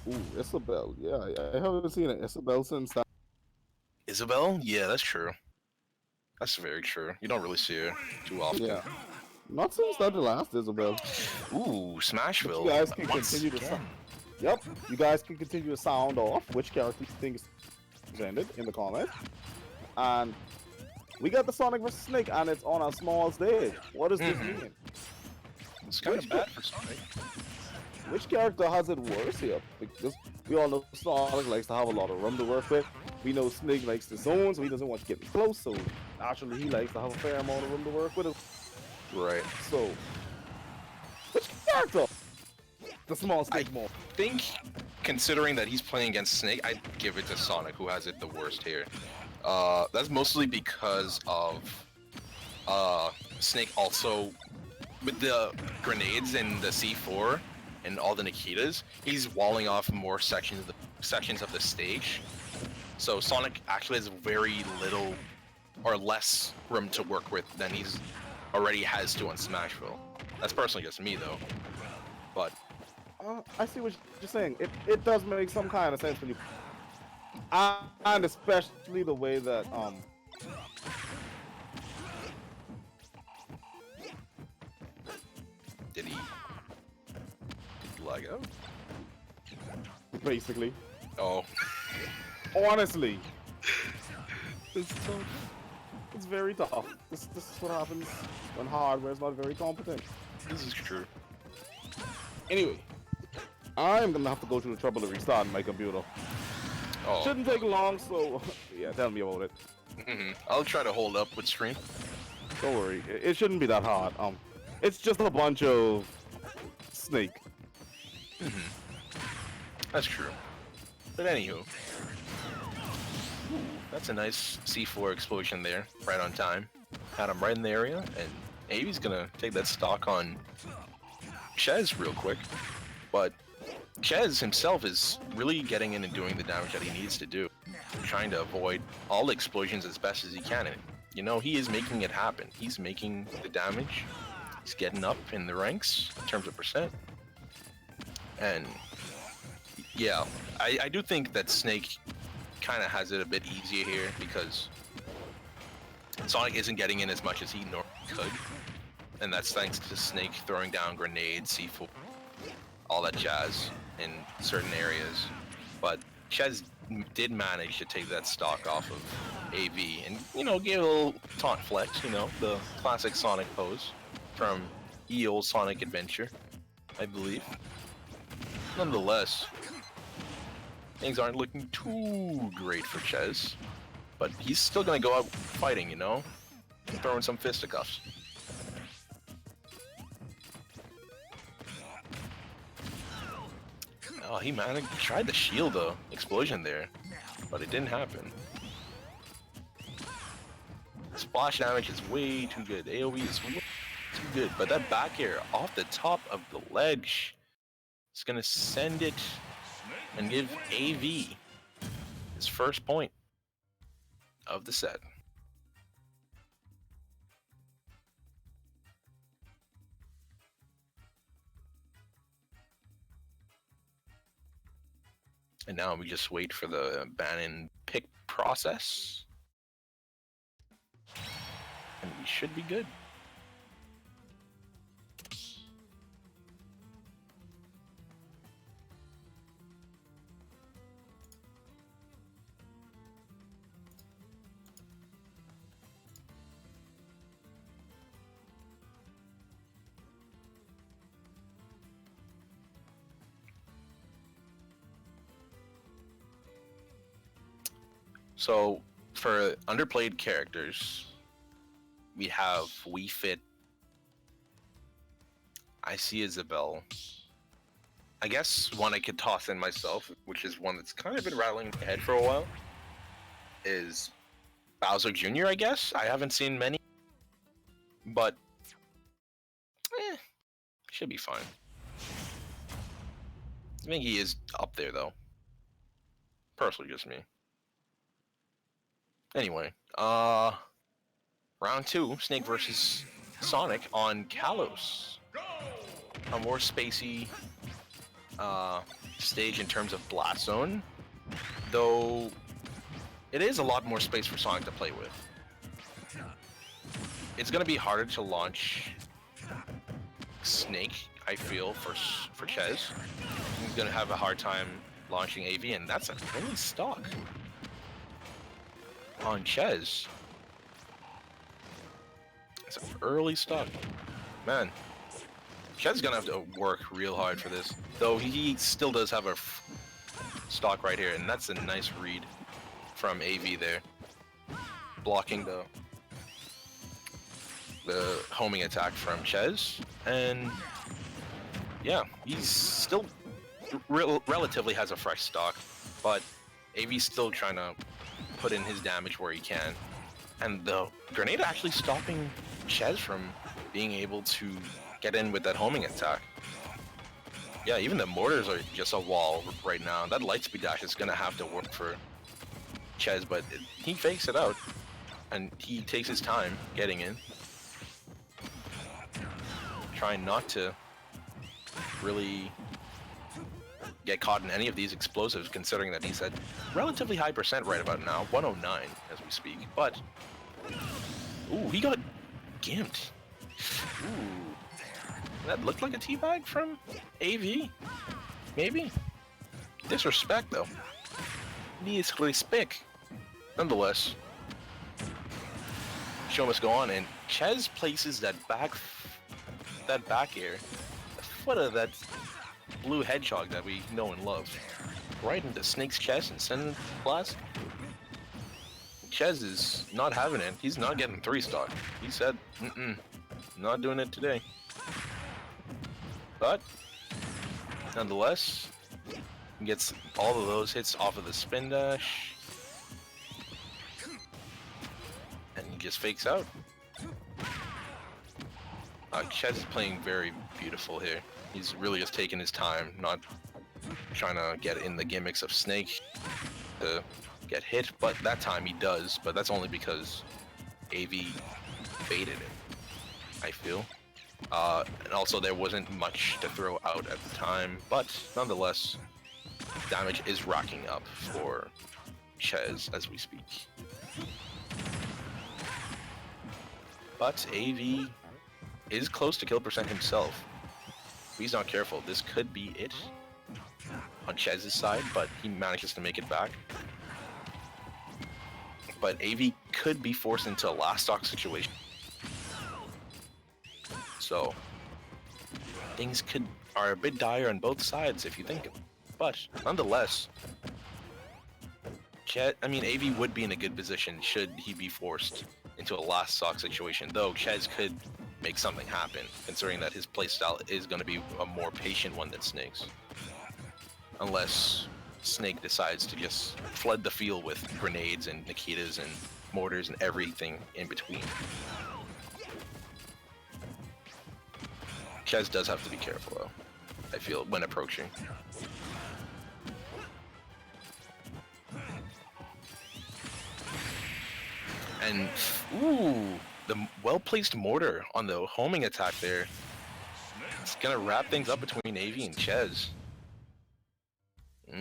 Ooh, Isabel. Yeah, I haven't seen it. Isabel since that. Isabel? Yeah, that's true. That's very true. You don't really see her too often. Yeah, not since that the last Isabel. Ooh, But you Smashville. guys can Once continue to. again. Yep, you guys can continue to sound off which character you think is presented in the comments. And we got the Sonic vs. Snake, and it's on a small stage. What does this mean? It's kind of Which bad for Sonic. which character has it worse here? Because we all know Sonic likes to have a lot of room to work with. We know Snake likes the zone, so he doesn't want to get close. So naturally, he likes to have a fair amount of room to work with. Right. So, which character? The small Snake more. I think, considering that he's playing against Snake, I'd give it to Sonic, who has it the worst here. That's mostly because of Snake also, with the grenades and the C4 and all the Nikitas, he's walling off more sections of the stage. So Sonic actually has very little or less room to work with than he's already has to on Smashville. That's personally just me though, but. I see what you're saying. It does make some kind of sense when you, and especially the way that Did he lag out? basically, Oh. honestly, it's tough. It's very tough. This is what happens when hardware is not very competent. This is true. Anyway, I'm gonna have to go through the trouble of restarting my computer. Oh. Shouldn't take long, so yeah, tell me about it. I'll try to hold up with stream. Don't worry, it shouldn't be that hard. It's just a bunch of Snake. That's true. But anywho, that's a nice C4 explosion there, right on time. Had him right in the area, and Avi's gonna take that stock on Chez real quick. But Chez himself is really getting in and doing the damage that he needs to do, trying to avoid all the explosions as best as he can. And you know, he is making it happen. He's making the damage. He's getting up in the ranks in terms of percent. And yeah, I do think that Snake kind of has it a bit easier here because Sonic isn't getting in as much as he normally could. And that's thanks to Snake throwing down grenades, C4, all that jazz in certain areas. But Chez did manage to take that stock off of AV and, you know, give a little taunt flex, you know, the classic Sonic pose from ye old Sonic Adventure, I believe. Nonetheless, things aren't looking too great for Chez, but he's still gonna go out fighting, you know, throwing some fisticuffs. Oh, he tried to shield the explosion there, but it didn't happen. Splash damage is way too good. AoE is way too good, but that back air off the top of the ledge is gonna send it and give AV his first point of the set. And now we just wait for the ban and pick process. And we should be good. So, for underplayed characters, we have Wii Fit. I see Isabel. I guess one I could toss in myself, which is one that's kind of been rattling my head for a while, is Bowser Jr., I guess. I haven't seen many, but should be fine. I think he is up there, though. Personally, just me. Anyway, round 2, Snake versus Sonic on Kalos. A more spacey stage in terms of blast zone, though it is a lot more space for Sonic to play with. It's gonna be harder to launch Snake, I feel, for Chez. He's gonna have a hard time launching AV, and that's an early stock on Chez. It's an early stock. Man, Chez is gonna have to work real hard for this. Though he still does have a stock right here, and that's a nice read from AV there. Blocking the homing attack from Chez, and yeah, he's still relatively has a fresh stock, but AV's still trying to put in his damage where he can, and the grenade actually stopping Chez from being able to get in with that homing attack. Yeah, even the mortars are just a wall right now. That lightspeed dash is gonna have to work for Chez, but he fakes it out, and he takes his time getting in, trying not to really get caught in any of these explosives, considering that he's at relatively high percent right about now, 109 as we speak. But ooh, he got gimped. Ooh, that looked like a teabag from AV. Maybe. Disrespect though. Disrespect. Nonetheless, show must go on, and Chez places that back air, the foot of that blue hedgehog that we know and love, right into Snake's chest and sending it to blast. Chez is not having it. He's not getting 3-stock. He said, not doing it today. But nonetheless, he gets all of those hits off of the spin dash, and he just fakes out. Chez is playing very beautiful here. He's really just taking his time, not trying to get in the gimmicks of Snake to get hit, but that time he does, but that's only because AV baited it, I feel. And also there wasn't much to throw out at the time, but nonetheless, damage is racking up for Chez as we speak. But AV is close to kill percent himself. If he's not careful, this could be it on Chez's side, but he manages to make it back. But AV could be forced into a last stock situation. So things are a bit dire on both sides if you think of it. But nonetheless, AV would be in a good position should he be forced into a last stock situation, though Chez could make something happen, considering that his playstyle is going to be a more patient one than Snake's. Unless Snake decides to just flood the field with grenades and Nikitas and mortars and everything in between. Chez does have to be careful though, I feel, when approaching. And, ooh, the well-placed mortar on the homing attack there. It's gonna wrap things up between AV and Chez.